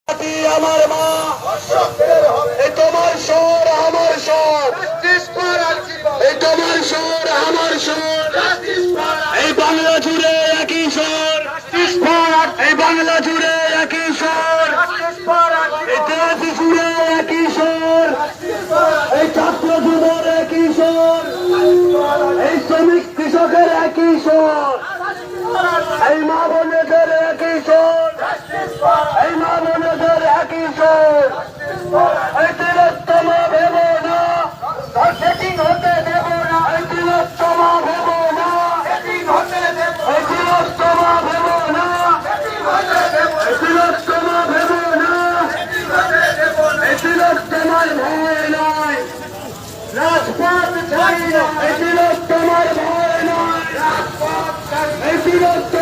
আমার মা, এই তোমার স্বর আমার স্বর, এই তোমার স্বর আমার স্বর, এই বাংলা জুড়ে একই স্বর, এই বাংলা জুড়ে একই স্বর, এই দেশ জুড়ে একই স্বর, এই ছাত্র যুবর একই স্বর, এই শ্রমিক কৃষকের একই স্বর, এই মা বোনেদের একই স্বর, এই মা বোনেদের একই স্বর। এই তিলোত্তমা ভেব না, সেটিং হতে দেব না, এই তিলোত্তমা ভেব না, এই তিলোত্তমা ভেব না, এই তিলোত্তমা ভেব না, এই তিলোত্তমার ভয় নাই, রাজপথ ছাড়ি না, এই তিলোত্তমার ভয় নাই, এই তিলোত্তমা